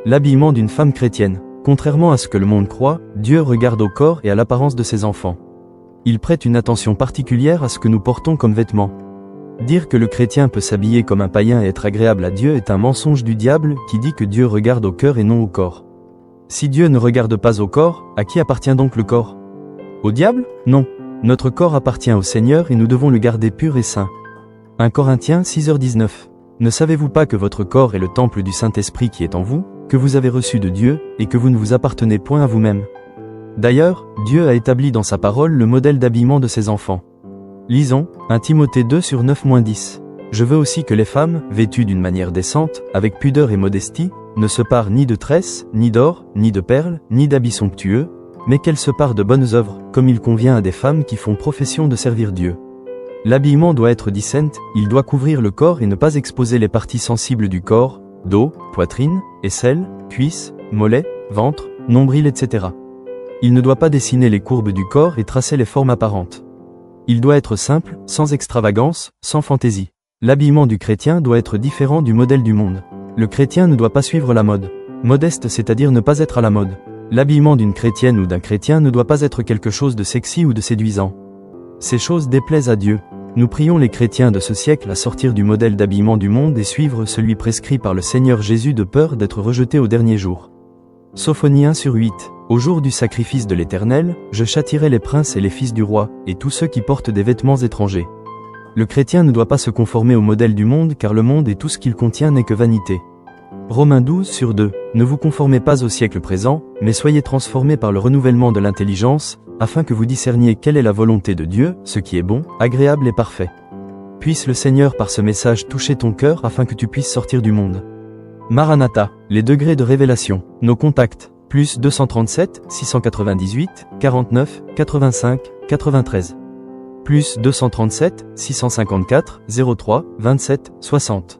L'habillement d'une femme chrétienne. Contrairement à ce que le monde croit, Dieu regarde au corps et à l'apparence de ses enfants. Il prête une attention particulière à ce que nous portons comme vêtements. Dire que le chrétien peut s'habiller comme un païen et être agréable à Dieu est un mensonge du diable qui dit que Dieu regarde au cœur et non au corps. Si Dieu ne regarde pas au corps, à qui appartient donc le corps? Au diable? Non. Notre corps appartient au Seigneur et nous devons le garder pur et saint. 1 Corinthiens 6h19. Ne savez-vous pas que votre corps est le temple du Saint-Esprit qui est en vous, que vous avez reçu de Dieu, et que vous ne vous appartenez point à vous-même? D'ailleurs, Dieu a établi dans sa parole le modèle d'habillement de ses enfants. Lisons, 1 Timothée 2:9-10. Je veux aussi que les femmes, vêtues d'une manière décente, avec pudeur et modestie, ne se parent ni de tresses, ni d'or, ni de perles, ni d'habits somptueux, mais qu'elles se parent de bonnes œuvres, comme il convient à des femmes qui font profession de servir Dieu. L'habillement doit être décent, il doit couvrir le corps et ne pas exposer les parties sensibles du corps, dos, poitrine, aisselles, cuisses, mollets, ventre, nombril, etc. Il ne doit pas dessiner les courbes du corps et tracer les formes apparentes. Il doit être simple, sans extravagance, sans fantaisie. L'habillement du chrétien doit être différent du modèle du monde. Le chrétien ne doit pas suivre la mode. Modeste, c'est-à-dire ne pas être à la mode. L'habillement d'une chrétienne ou d'un chrétien ne doit pas être quelque chose de sexy ou de séduisant. Ces choses déplaisent à Dieu. Nous prions les chrétiens de ce siècle à sortir du modèle d'habillement du monde et suivre celui prescrit par le Seigneur Jésus de peur d'être rejeté au dernier jour. Sophonie 1/8. Au jour du sacrifice de l'Éternel, je châtierai les princes et les fils du roi, et tous ceux qui portent des vêtements étrangers. Le chrétien ne doit pas se conformer au modèle du monde car le monde et tout ce qu'il contient n'est que vanité. Romains 12/2. Ne vous conformez pas au siècle présent, mais soyez transformés par le renouvellement de l'intelligence, afin que vous discerniez quelle est la volonté de Dieu, ce qui est bon, agréable et parfait. Puisse le Seigneur par ce message toucher ton cœur afin que tu puisses sortir du monde. Maranatha, les degrés de révélation. Nos contacts, plus 237 698 49 85 93. Plus 237 654 03 27 60.